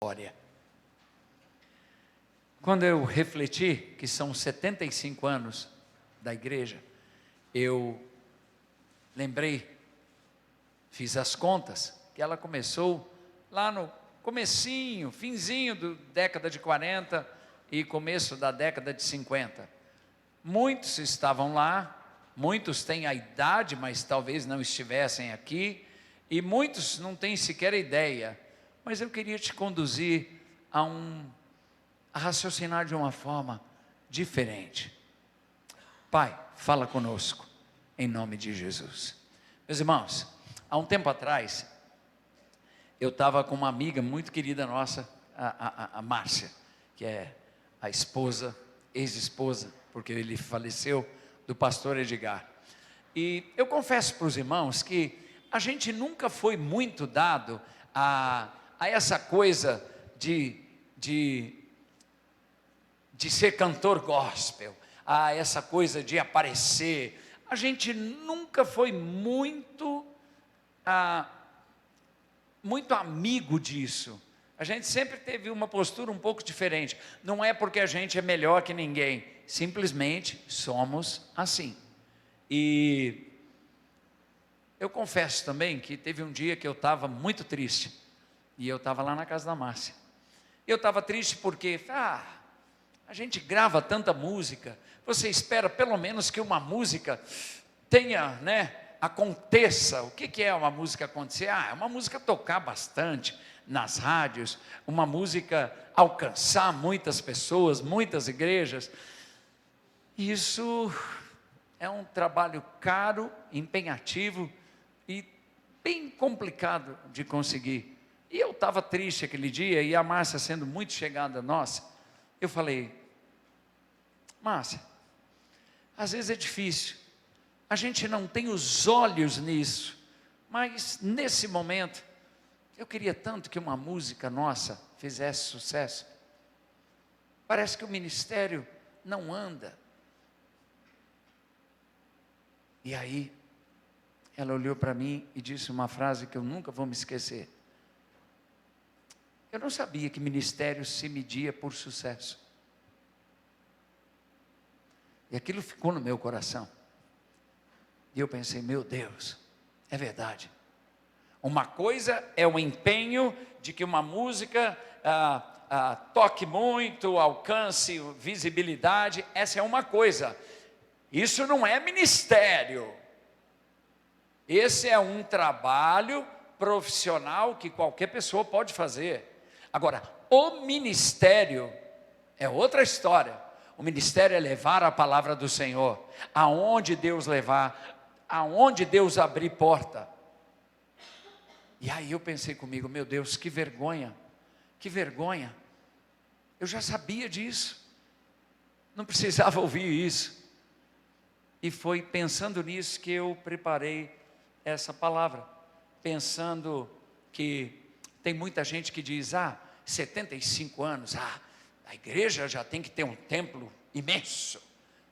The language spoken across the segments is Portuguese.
história. Quando eu refleti que são 75 anos da igreja, eu lembrei, fiz as contas, que ela começou lá no comecinho, finzinho da década de 40 e começo da década de 50. Muitos estavam lá, muitos têm a idade, mas talvez não estivessem aqui, e muitos não têm sequer ideia. Mas eu queria te conduzir a raciocinar de uma forma diferente. Pai, fala conosco, em nome de Jesus. Meus irmãos, há um tempo atrás, eu estava com uma amiga muito querida nossa, a Márcia, que é a esposa, ex-esposa, porque ele faleceu, do pastor Edgar. E eu confesso para os irmãos que a gente nunca foi muito dado a essa coisa de ser cantor gospel, a essa coisa de aparecer. A gente nunca foi muito amigo disso. A gente sempre teve uma postura um pouco diferente. Não é porque a gente é melhor que ninguém, simplesmente somos assim. E eu confesso também que teve um dia que eu estava muito triste, e eu estava lá na casa da Márcia. Eu estava triste porque, a gente grava tanta música, você espera pelo menos que uma música tenha, aconteça. O que é uma música acontecer? É uma música tocar bastante nas rádios, uma música alcançar muitas pessoas, muitas igrejas. Isso é um trabalho caro, empenhativo e bem complicado de conseguir. E eu estava triste aquele dia, e a Márcia, sendo muito chegada nossa, eu falei: Márcia, às vezes é difícil, a gente não tem os olhos nisso, mas nesse momento, eu queria tanto que uma música nossa fizesse sucesso. Parece que o ministério não anda. E aí, ela olhou para mim e disse uma frase que eu nunca vou me esquecer. Eu não sabia que ministério se media por sucesso. E aquilo ficou no meu coração. E eu pensei: meu Deus, é verdade. Uma coisa é o empenho de que uma música toque muito, alcance visibilidade. Essa é uma coisa. Isso não é ministério. Esse é um trabalho profissional que qualquer pessoa pode fazer. Agora, o ministério é outra história. O ministério é levar a palavra do Senhor, aonde Deus levar, aonde Deus abrir porta. E aí eu pensei comigo: meu Deus, que vergonha, que vergonha. Eu já sabia disso, não precisava ouvir isso. E foi pensando nisso que eu preparei essa palavra, pensando que tem muita gente que diz: 75 anos, a igreja já tem que ter um templo imenso,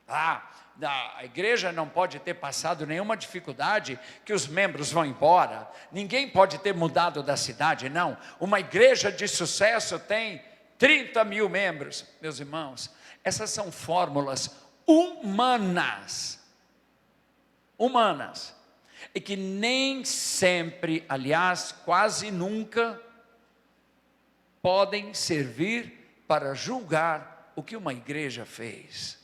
a igreja não pode ter passado nenhuma dificuldade que os membros vão embora, ninguém pode ter mudado da cidade. Não, uma igreja de sucesso tem 30 mil membros. Meus irmãos, essas são fórmulas humanas, e que nem sempre, aliás, quase nunca, podem servir para julgar o que uma igreja fez,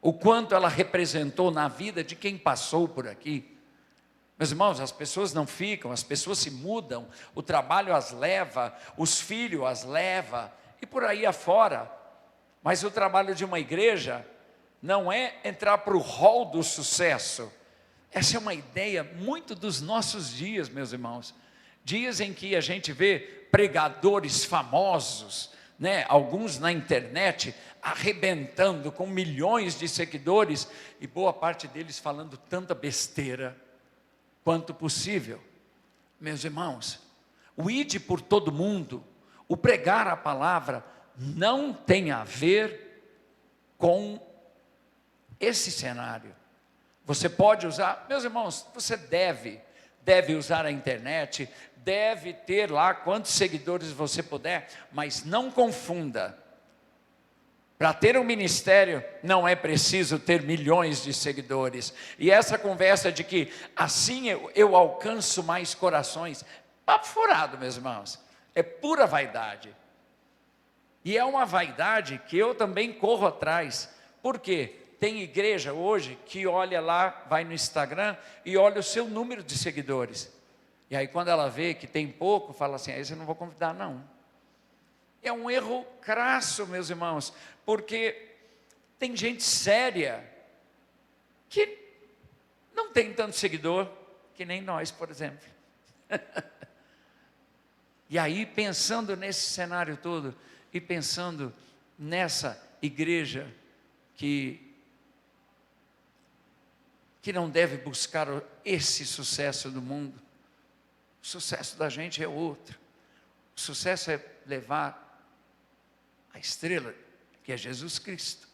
o quanto ela representou na vida de quem passou por aqui. Meus irmãos, as pessoas não ficam, as pessoas se mudam, o trabalho as leva, os filhos as leva, e por aí afora. Mas o trabalho de uma igreja não é entrar para o hall do sucesso. Essa é uma ideia muito dos nossos dias, meus irmãos. Dias em que a gente vê pregadores famosos, alguns na internet, arrebentando com milhões de seguidores, e boa parte deles falando tanta besteira quanto possível. Meus irmãos, o ide por todo mundo, o pregar a palavra, não tem a ver com esse cenário. Você pode usar, meus irmãos, você deve usar a internet, deve ter lá quantos seguidores você puder, mas não confunda. Para ter um ministério, não é preciso ter milhões de seguidores. E essa conversa de que assim eu alcanço mais corações, papo furado, meus irmãos. É pura vaidade. E é uma vaidade que eu também corro atrás. Por quê? Tem igreja hoje que olha lá, vai no Instagram e olha o seu número de seguidores. E aí quando ela vê que tem pouco, fala assim, esse eu não vou convidar não. É um erro crasso, meus irmãos, porque tem gente séria que não tem tanto seguidor, que nem nós, por exemplo. E aí, pensando nesse cenário todo, e pensando nessa igreja que não deve buscar esse sucesso do mundo, o sucesso da gente é outro. O sucesso é levar a estrela, que é Jesus Cristo.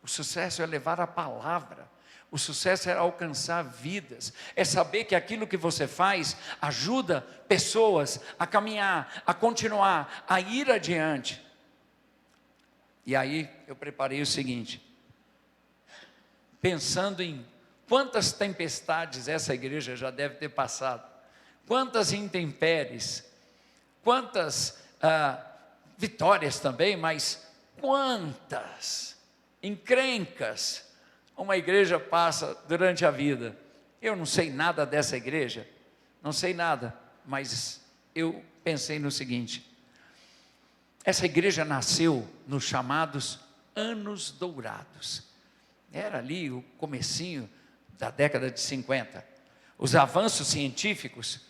O sucesso é levar a palavra. O sucesso é alcançar vidas. É saber que aquilo que você faz ajuda pessoas a caminhar, a continuar, a ir adiante. E aí eu preparei o seguinte, pensando em quantas tempestades essa igreja já deve ter passado, quantas intempéries, quantas vitórias também, mas quantas encrencas uma igreja passa durante a vida. Eu não sei nada dessa igreja, não sei nada, mas eu pensei no seguinte, essa igreja nasceu nos chamados anos dourados, era ali o comecinho da década de 50, os avanços científicos,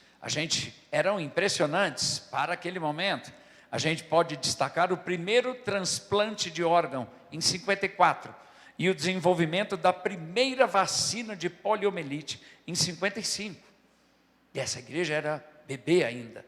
eram impressionantes para aquele momento. A gente pode destacar o primeiro transplante de órgão em 54 e o desenvolvimento da primeira vacina de poliomielite em 55. E essa igreja era bebê ainda.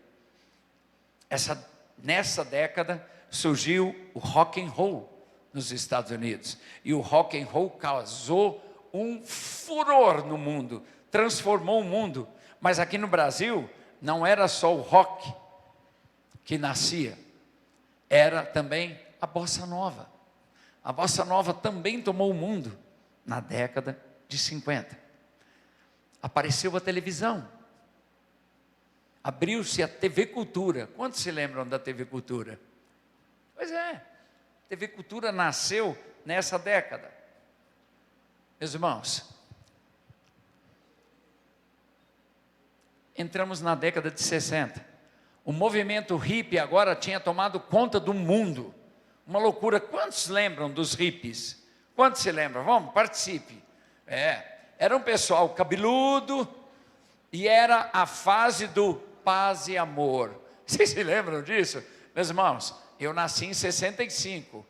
Nessa década surgiu o rock and roll nos Estados Unidos. E o rock and roll causou um furor no mundo, transformou o mundo. Mas aqui no Brasil não era só o rock que nascia, era também a bossa nova. A bossa nova também tomou o mundo na década de 50. Apareceu a televisão, abriu-se a TV Cultura. Quantos se lembram da TV Cultura? Pois é, a TV Cultura nasceu nessa década. Meus irmãos, entramos na década de 60. O movimento hippie agora tinha tomado conta do mundo. Uma loucura. Quantos lembram dos hippies? Quantos se lembram? Vamos, participe. Era um pessoal cabeludo e era a fase do paz e amor. Vocês se lembram disso? Meus irmãos, eu nasci em 65,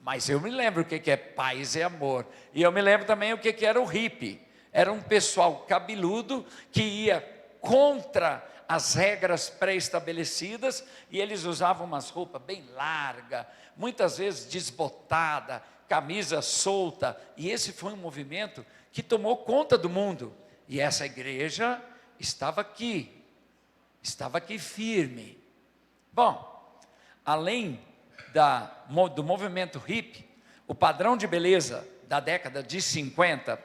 mas eu me lembro o que é paz e amor. E eu me lembro também o que era o hippie. Era um pessoal cabeludo que ia contra as regras pré-estabelecidas, e eles usavam umas roupas bem largas, muitas vezes desbotada, camisa solta, e esse foi um movimento que tomou conta do mundo, e essa igreja estava aqui firme. Bom, além do movimento hippie, o padrão de beleza da década de 50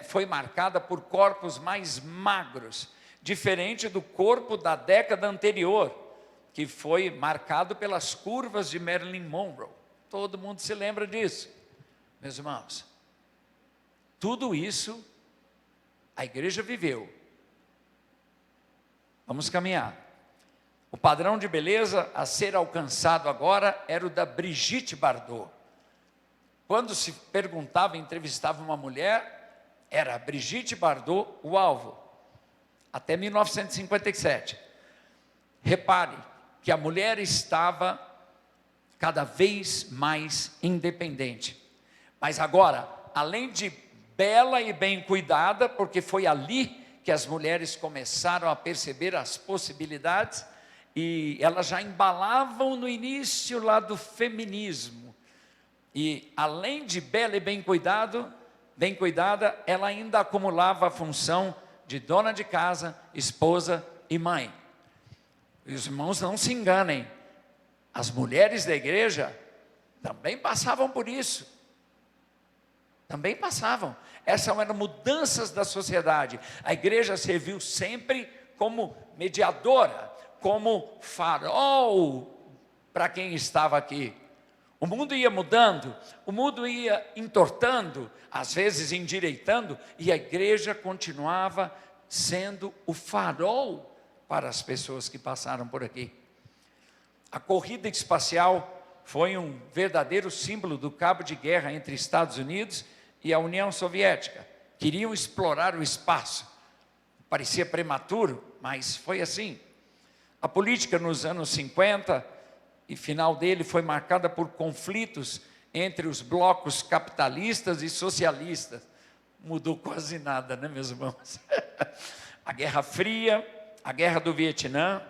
foi marcada por corpos mais magros, diferente do corpo da década anterior, que foi marcado pelas curvas de Marilyn Monroe. Todo mundo se lembra disso, meus irmãos. Tudo isso a igreja viveu. Vamos caminhar. O padrão de beleza a ser alcançado agora era o da Brigitte Bardot. Quando se perguntava, entrevistava uma mulher, era a Brigitte Bardot o alvo. Até 1957. Repare que a mulher estava cada vez mais independente. Mas agora, além de bela e bem cuidada, porque foi ali que as mulheres começaram a perceber as possibilidades, e elas já embalavam no início lá do feminismo. E além de bela e bem cuidada, ela ainda acumulava a função de dona de casa, esposa e mãe. Os irmãos não se enganem, as mulheres da igreja também passavam por isso. Também passavam. Essas eram mudanças da sociedade. A igreja serviu sempre como mediadora, como farol para quem estava aqui. O mundo ia mudando, o mundo ia entortando, às vezes endireitando, e a igreja continuava sendo o farol para as pessoas que passaram por aqui. A corrida espacial foi um verdadeiro símbolo do cabo de guerra entre Estados Unidos e a União Soviética. Queriam explorar o espaço. Parecia prematuro, mas foi assim. A política nos anos 50 e final dele foi marcada por conflitos entre os blocos capitalistas e socialistas. Mudou quase nada, né, meus irmãos? A Guerra Fria, a Guerra do Vietnã,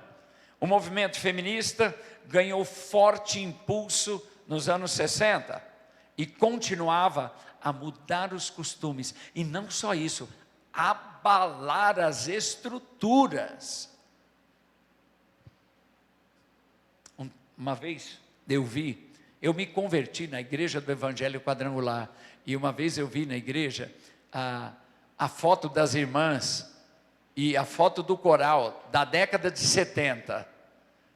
o movimento feminista ganhou forte impulso nos anos 60 e continuava a mudar os costumes. E não só isso, abalar as estruturas. Uma vez eu me converti na igreja do Evangelho Quadrangular, e uma vez eu vi na igreja a foto das irmãs e a foto do coral da década de 70.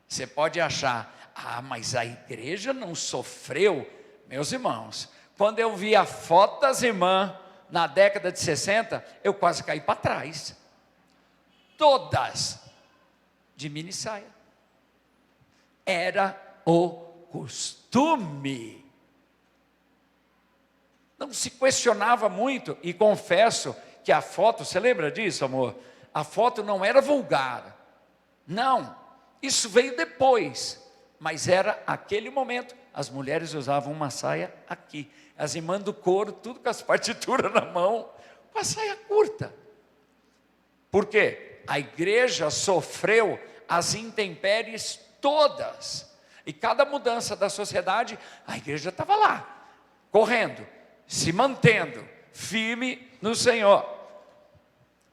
Você pode achar, mas a igreja não sofreu. Meus irmãos, quando eu vi a foto das irmãs na década de 60, eu quase caí para trás. Todas de mini saia. Era o costume. Não se questionava muito, e confesso que a foto, você lembra disso, amor? A foto não era vulgar. Não, isso veio depois, mas era aquele momento. As mulheres usavam uma saia aqui, as irmãs do coro, tudo com as partituras na mão, com a saia curta. Por quê? A igreja sofreu as intempéries todas, e cada mudança da sociedade, a igreja estava lá, correndo, se mantendo firme no Senhor.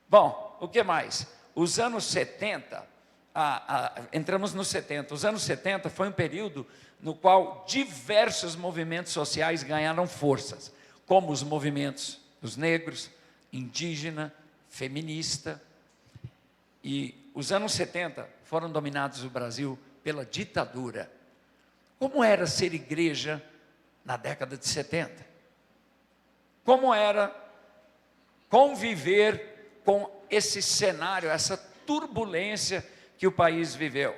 Bom, o que mais? Os anos 70, entramos nos 70, os anos 70 foi um período no qual diversos movimentos sociais ganharam forças, como os movimentos dos negros, indígena, feminista, e os anos 70 foram dominados no Brasil pela ditadura. Como era ser igreja na década de 70? Como era conviver com esse cenário, essa turbulência que o país viveu?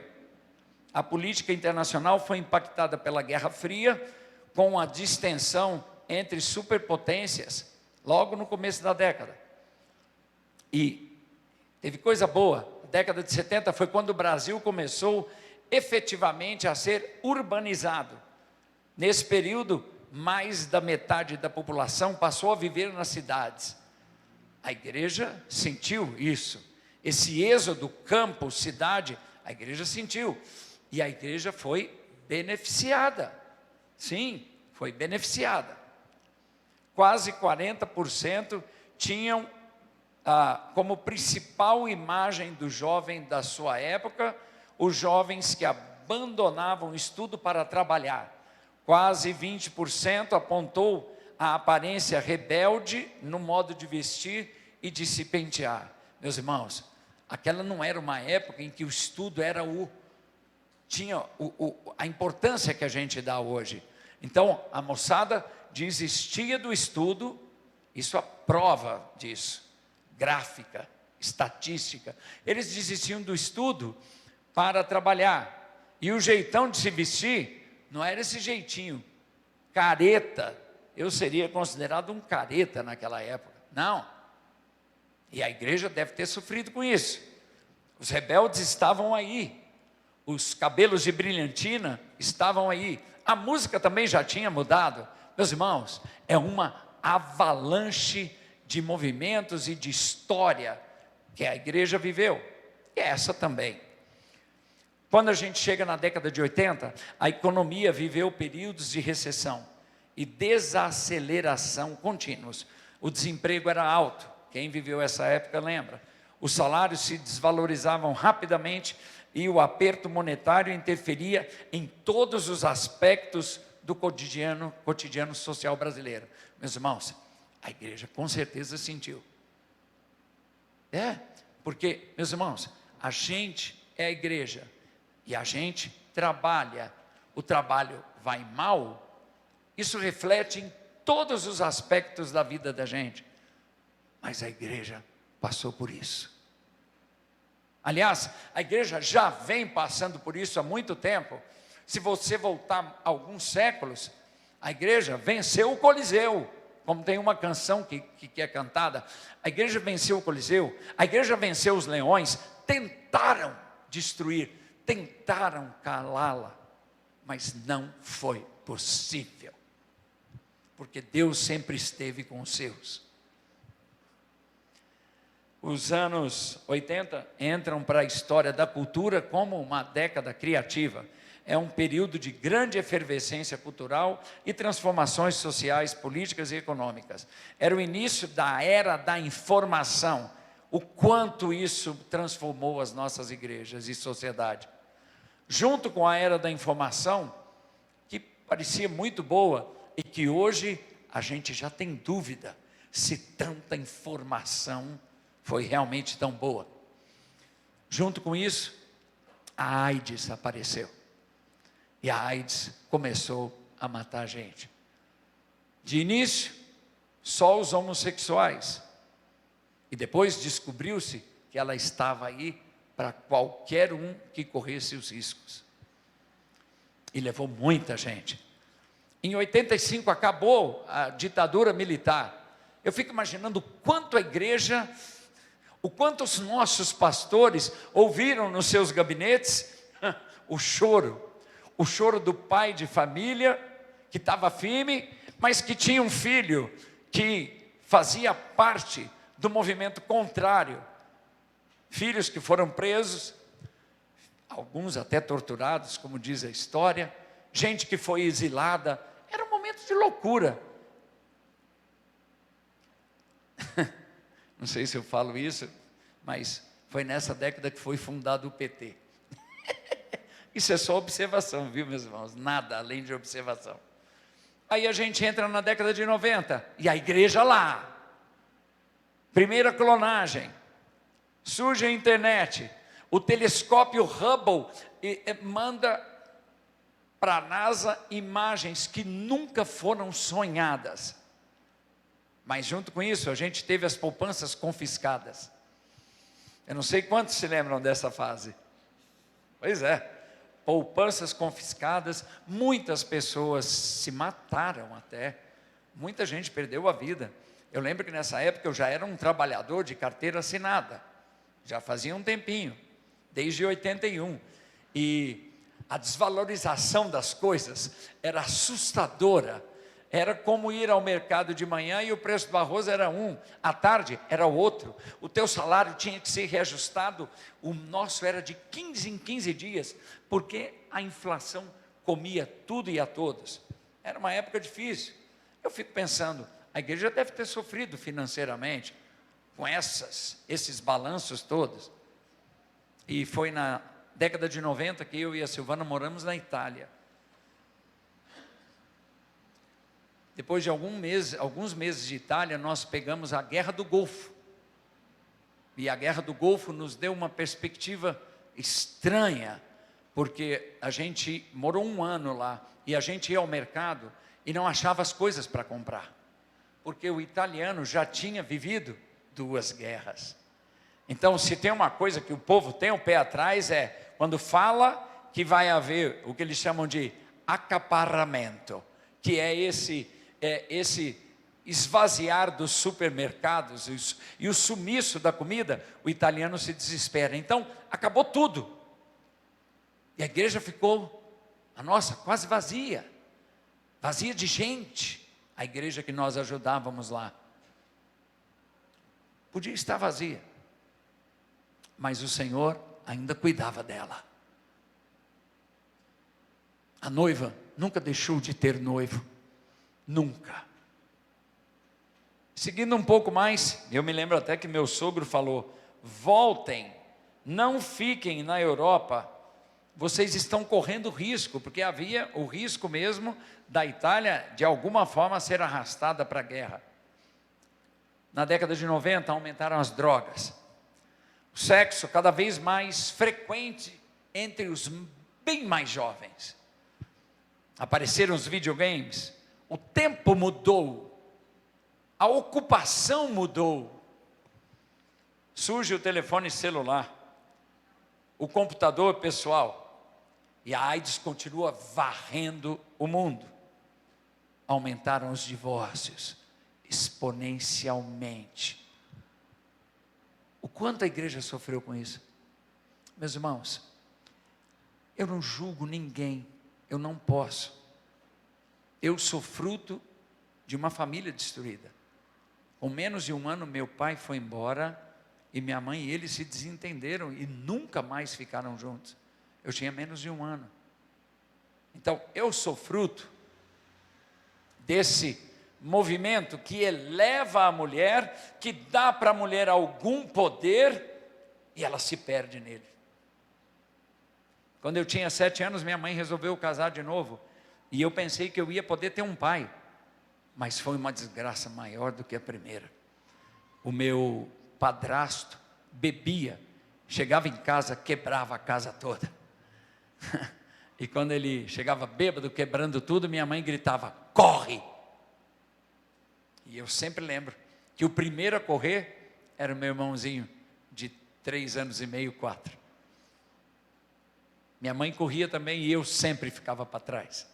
A política internacional foi impactada pela Guerra Fria, com a distensão entre superpotências, logo no começo da década. E teve coisa boa. A década de 70 foi quando o Brasil começou efetivamente a ser urbanizado. Nesse período, mais da metade da população passou a viver nas cidades. A igreja sentiu isso. Esse êxodo campo-cidade, a igreja sentiu. E a igreja foi beneficiada. Sim, foi beneficiada. Quase 40% tinham como principal imagem do jovem da sua época, os jovens que abandonavam o estudo para trabalhar. Quase 20% apontou a aparência rebelde no modo de vestir e de se pentear. Meus irmãos, aquela não era uma época em que o estudo era tinha a importância que a gente dá hoje. Então, a moçada desistia do estudo, isso é a prova disso, gráfica, estatística. Eles desistiam do estudo para trabalhar, e o jeitão de se vestir não era esse jeitinho, careta. Eu seria considerado um careta naquela época, não. E a igreja deve ter sofrido com isso. Os rebeldes estavam aí, os cabelos de brilhantina estavam aí, a música também já tinha mudado. Meus irmãos, é uma avalanche de movimentos e de história que a igreja viveu, e essa também. Quando a gente chega na década de 80, a economia viveu períodos de recessão e desaceleração contínuos. O desemprego era alto, quem viveu essa época lembra. Os salários se desvalorizavam rapidamente e o aperto monetário interferia em todos os aspectos do cotidiano social brasileiro. Meus irmãos, a igreja com certeza sentiu. Porque, meus irmãos, a gente é a igreja e a gente trabalha. O trabalho vai mal, isso reflete em todos os aspectos da vida da gente. Mas a igreja passou por isso. Aliás, a igreja já vem passando por isso há muito tempo. Se você voltar alguns séculos, a igreja venceu o Coliseu, como tem uma canção que é cantada. A igreja venceu o Coliseu, a igreja venceu os leões, tentaram destruir, tentaram calá-la, mas não foi possível, porque Deus sempre esteve com os seus. Os anos 80 entram para a história da cultura como uma década criativa. É um período de grande efervescência cultural e transformações sociais, políticas e econômicas. Era o início da era da informação. O quanto isso transformou as nossas igrejas e sociedade. Junto com a era da informação, que parecia muito boa e que hoje a gente já tem dúvida se tanta informação foi realmente tão boa. Junto com isso, a AIDS apareceu. E a AIDS começou a matar a gente. De início, só os homossexuais. E depois descobriu-se que ela estava aí para qualquer um que corresse os riscos. E levou muita gente. Em 85 acabou a ditadura militar. Eu fico imaginando o quanto os nossos pastores ouviram nos seus gabinetes o choro do pai de família, que estava firme, mas que tinha um filho que fazia parte do movimento contrário. Filhos que foram presos, alguns até torturados, como diz a história, gente que foi exilada. Era um momento de loucura. Não sei se eu falo isso, mas foi nessa década que foi fundado o PT. Isso é só observação, viu, meus irmãos? Nada além de observação. Aí a gente entra na década de 90, e a igreja lá. Primeira clonagem. Surge a internet. O telescópio Hubble manda para a NASA imagens que nunca foram sonhadas. Mas junto com isso, a gente teve as poupanças confiscadas. Eu não sei quantos se lembram dessa fase. Pois é, poupanças confiscadas, muitas pessoas se mataram até, muita gente perdeu a vida. Eu lembro que nessa época eu já era um trabalhador de carteira assinada, já fazia um tempinho, desde 81, e a desvalorização das coisas era assustadora. Era como ir ao mercado de manhã e o preço do arroz era um, à tarde era outro. O teu salário tinha que ser reajustado, o nosso era de 15 em 15 dias, porque a inflação comia tudo e a todos. Era uma época difícil. Eu fico pensando, a igreja deve ter sofrido financeiramente com esses balanços todos. E foi na década de 90 que eu e a Silvana moramos na Itália. Depois de alguns meses de Itália, nós pegamos a Guerra do Golfo. E a Guerra do Golfo nos deu uma perspectiva estranha, porque a gente morou um ano lá, e a gente ia ao mercado e não achava as coisas para comprar, porque o italiano já tinha vivido 2 guerras. Então, se tem uma coisa que o povo tem o pé atrás, é quando fala que vai haver o que eles chamam de acaparramento, que é esse esvaziar dos supermercados e o sumiço da comida, o italiano se desespera. Então, acabou tudo. E a igreja ficou, quase vazia de gente. A igreja que nós ajudávamos lá podia estar vazia, mas o Senhor ainda cuidava dela. A noiva nunca deixou de ter noivo. Nunca. Seguindo um pouco mais, eu me lembro até que meu sogro falou, voltem, não fiquem na Europa, vocês estão correndo risco, porque havia o risco mesmo da Itália, de alguma forma, ser arrastada para a guerra. Na década de 90, aumentaram as drogas. O sexo cada vez mais frequente entre os bem mais jovens. Apareceram os videogames. O tempo mudou. A ocupação mudou. Surge o telefone celular, o computador pessoal. E a AIDS continua varrendo o mundo. Aumentaram os divórcios exponencialmente. O quanto a igreja sofreu com isso? Meus irmãos, eu não julgo ninguém, eu não posso. Eu sou fruto de uma família destruída. Com menos de um ano, meu pai foi embora, e minha mãe e ele se desentenderam, e nunca mais ficaram juntos. Eu tinha menos de um ano. Então, eu sou fruto desse movimento que eleva a mulher, que dá para a mulher algum poder, e ela se perde nele. Quando eu tinha 7 anos, minha mãe resolveu casar de novo, e eu pensei que eu ia poder ter um pai, mas foi uma desgraça maior do que a primeira. O meu padrasto bebia, chegava em casa, quebrava a casa toda. E quando ele chegava bêbado, quebrando tudo, minha mãe gritava, corre! E eu sempre lembro que o primeiro a correr era o meu irmãozinho, de 3 anos e meio, 4. Minha mãe corria também e eu sempre ficava para trás.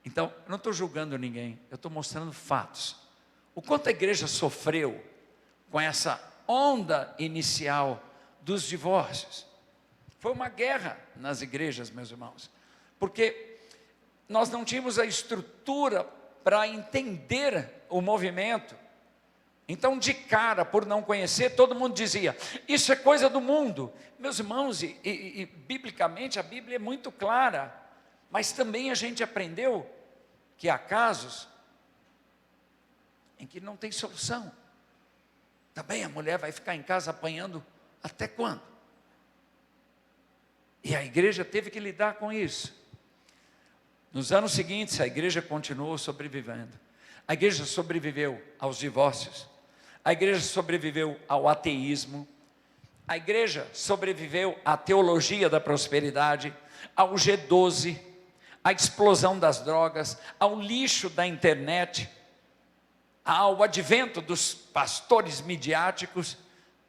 Então, eu não estou julgando ninguém, eu estou mostrando fatos. O quanto a igreja sofreu com essa onda inicial dos divórcios. Foi uma guerra nas igrejas, meus irmãos, porque nós não tínhamos a estrutura para entender o movimento. Então, de cara, por não conhecer, todo mundo dizia, isso é coisa do mundo. Meus irmãos, e biblicamente a Bíblia é muito clara, mas também a gente aprendeu que há casos em que não tem solução. Também a mulher vai ficar em casa apanhando até quando? E a igreja teve que lidar com isso. Nos anos seguintes, a igreja continuou sobrevivendo. A igreja sobreviveu aos divórcios. A igreja sobreviveu ao ateísmo. A igreja sobreviveu à teologia da prosperidade, ao G12, à explosão das drogas, ao lixo da internet, ao advento dos pastores midiáticos.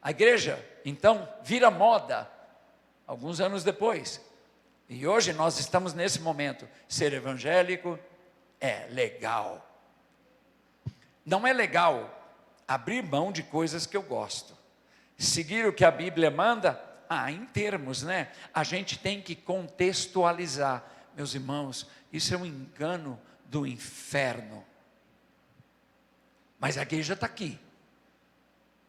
A igreja, então, vira moda, alguns anos depois. E hoje nós estamos nesse momento. Ser evangélico é legal. Não é legal abrir mão de coisas que eu gosto. Seguir o que a Bíblia manda, em termos, né? A gente tem que contextualizar. Meus irmãos, isso é um engano do inferno. Mas a igreja está aqui.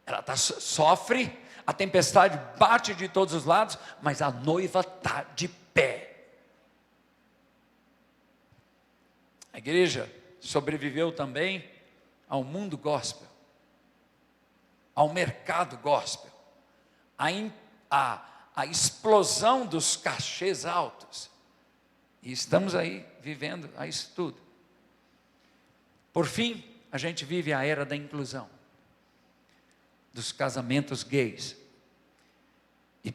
Ela sofre, a tempestade bate de todos os lados, mas a noiva está de pé. A igreja sobreviveu também ao mundo gospel, ao mercado gospel, a explosão dos cachês altos. E estamos aí vivendo a isso tudo. Por fim, a gente vive a era da inclusão, dos casamentos gays, e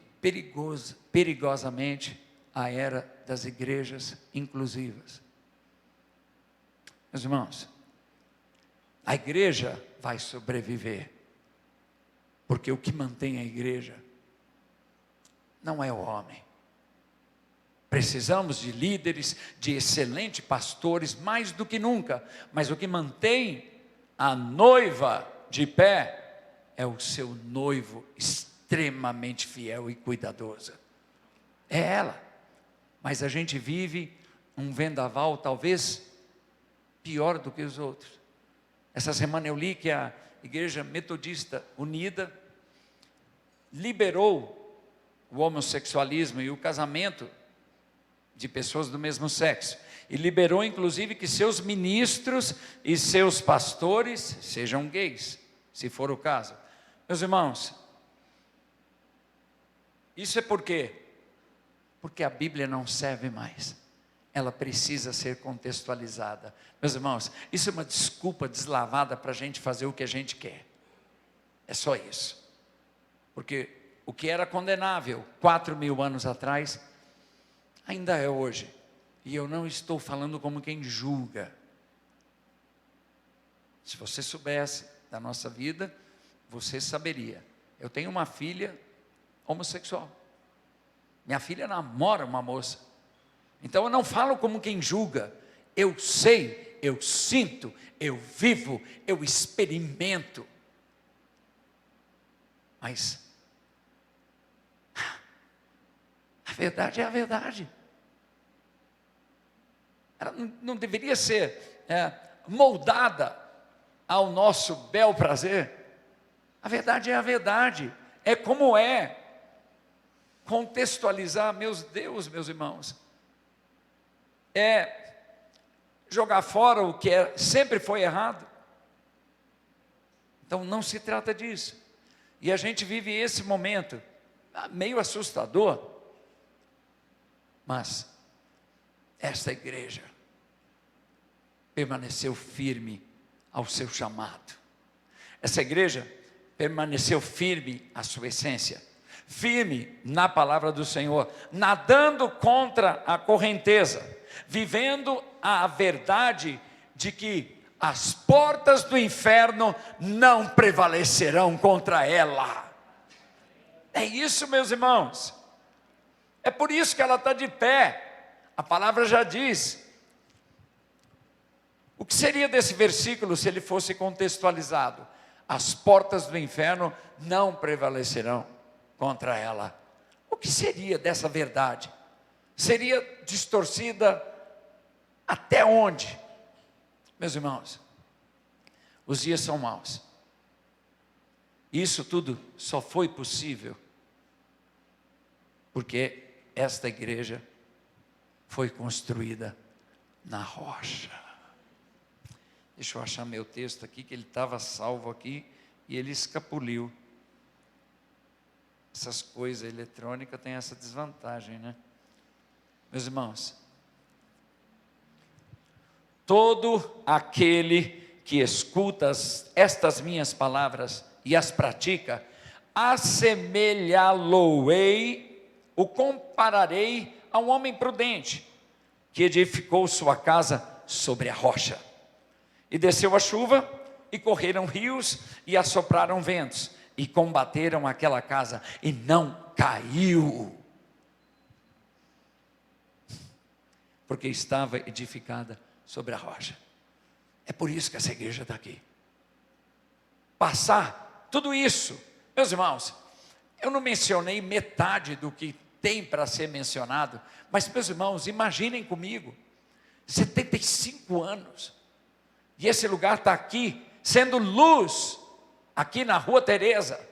perigosamente a era das igrejas inclusivas. Meus irmãos, a igreja vai sobreviver, porque o que mantém a igreja não é o homem. Precisamos de líderes, de excelentes pastores, mais do que nunca, mas o que mantém a noiva de pé é o seu noivo extremamente fiel e cuidadoso. É ela. Mas a gente vive um vendaval talvez pior do que os outros. Essa semana eu li que a Igreja Metodista Unida liberou o homossexualismo e o casamento de pessoas do mesmo sexo, e liberou inclusive que seus ministros e seus pastores sejam gays, se for o caso. Meus irmãos, Isso é por quê? Porque a Bíblia não serve mais. Ela precisa ser contextualizada. Meus irmãos, isso é uma desculpa deslavada para a gente fazer o que a gente quer. É só isso. Porque o que era condenável 4.000 anos atrás, ainda é hoje. E eu não estou falando como quem julga. Se você soubesse da nossa vida, você saberia. Eu tenho uma filha homossexual. Minha filha namora uma moça. Então eu não falo como quem julga. Eu sei, eu sinto, eu vivo, eu experimento. Mas a verdade é a verdade. Ela não deveria ser moldada ao nosso bel prazer. A verdade é a verdade. É como é. Contextualizar, meus irmãos, é jogar fora o que sempre foi errado. Então não se trata disso. E a gente vive esse momento meio assustador, mas esta igreja permaneceu firme ao seu chamado. Essa igreja permaneceu firme à sua essência, firme na palavra do Senhor, nadando contra a correnteza, vivendo a verdade de que as portas do inferno não prevalecerão contra ela. É isso, meus irmãos. É por isso que ela está de pé. A palavra já diz. O que seria desse versículo se ele fosse contextualizado? As portas do inferno não prevalecerão contra ela. O que seria dessa verdade? Seria distorcida até onde? Meus irmãos, os dias são maus. Isso tudo só foi possível porque esta igreja foi construída na rocha. Deixa eu achar meu texto aqui, que ele estava salvo aqui e ele escapuliu. Essas coisas eletrônicas têm essa desvantagem, né? Meus irmãos, todo aquele que escuta estas minhas palavras e as pratica, assemelhá-lo-ei, o compararei a um homem prudente, que edificou sua casa sobre a rocha. E desceu a chuva, e correram rios, e assopraram ventos, e combateram aquela casa, e não caiu, porque estava edificada sobre a rocha. É por isso que essa igreja está aqui. Passar tudo isso, meus irmãos, eu não mencionei metade do que tem para ser mencionado, mas meus irmãos, imaginem comigo, 75 anos, e esse lugar está aqui, sendo luz, aqui na Rua Teresa,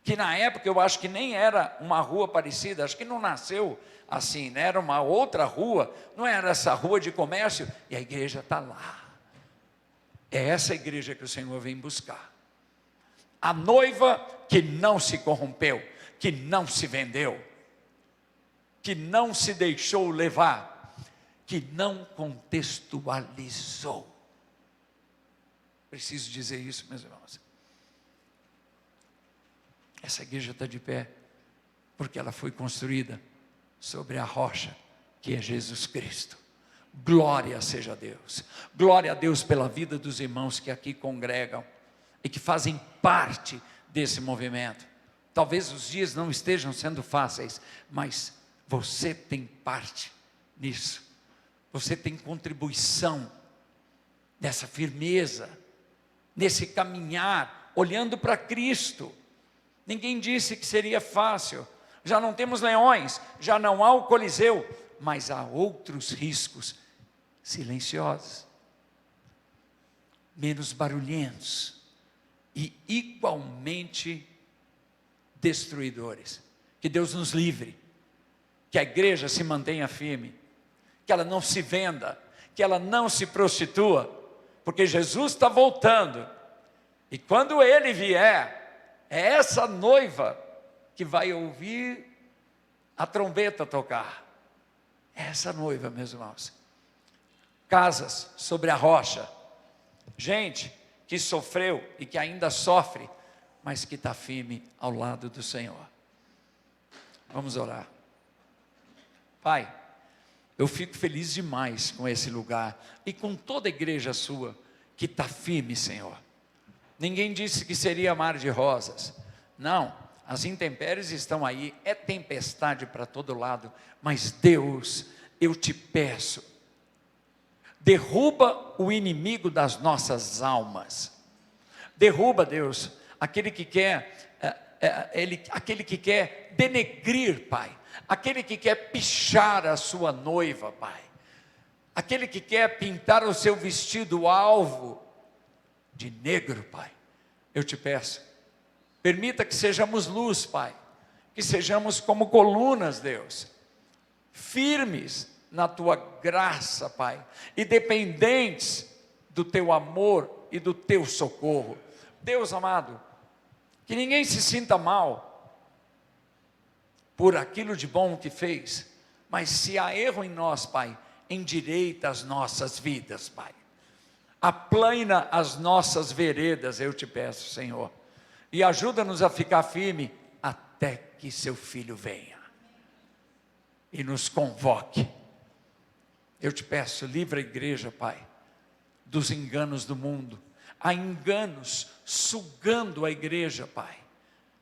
que na época eu acho que nem era uma rua parecida, acho que não nasceu assim, né? Era uma outra rua, não era essa rua de comércio, e a igreja está lá. É essa igreja que o Senhor vem buscar. A noiva que não se corrompeu, que não se vendeu, que não se deixou levar, que não contextualizou. Preciso dizer isso, meus irmãos. Essa igreja está de pé, porque ela foi construída sobre a rocha, que é Jesus Cristo. Glória seja a Deus. Glória a Deus pela vida dos irmãos que aqui congregam e que fazem parte desse movimento. Talvez os dias não estejam sendo fáceis, mas você tem parte nisso. Você tem contribuição nessa firmeza, nesse caminhar, olhando para Cristo. Ninguém disse que seria fácil. Já não temos leões, já não há o Coliseu, mas há outros riscos silenciosos, menos barulhentos e igualmente destruidores. Que Deus nos livre, que a igreja se mantenha firme, que ela não se venda, que ela não se prostitua, porque Jesus está voltando, e quando Ele vier, é essa noiva que vai ouvir a trombeta tocar. É essa noiva, meus irmãos. Casas sobre a rocha. Gente que sofreu e que ainda sofre, mas que está firme ao lado do Senhor. Vamos orar. Pai, eu fico feliz demais com esse lugar e com toda a igreja sua que está firme, Senhor. Ninguém disse que seria mar de rosas. Não, as intempéries estão aí, é tempestade para todo lado, mas Deus, eu te peço, derruba o inimigo das nossas almas. Derruba, Deus, aquele que quer, aquele que quer denegrir, Pai. Aquele que quer pichar a sua noiva, Pai. Aquele que quer pintar o seu vestido alvo de negro, Pai. Eu te peço, permita que sejamos luz, Pai. Que sejamos como colunas, Deus. Firmes na tua graça, Pai. E dependentes do teu amor e do teu socorro. Deus amado, que ninguém se sinta mal por aquilo de bom que fez, mas se há erro em nós, Pai, endireita as nossas vidas, Pai. Aplana as nossas veredas, eu te peço, Senhor. E ajuda-nos a ficar firme até que seu Filho venha e nos convoque. Eu te peço, livra a igreja, Pai, dos enganos do mundo. Há enganos sugando a igreja, Pai.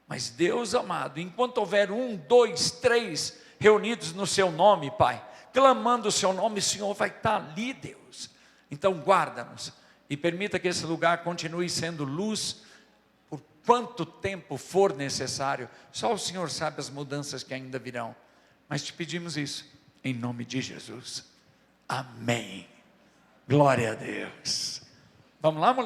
Mas Deus amado, enquanto houver 1, 2, 3 reunidos no seu nome, Pai, clamando o seu nome, o Senhor vai estar ali, Deus. Então guarda-nos e permita que esse lugar continue sendo luz por quanto tempo for necessário. Só o Senhor sabe as mudanças que ainda virão, mas te pedimos isso em nome de Jesus. Amém. Glória a Deus. Vamos lá, mulher?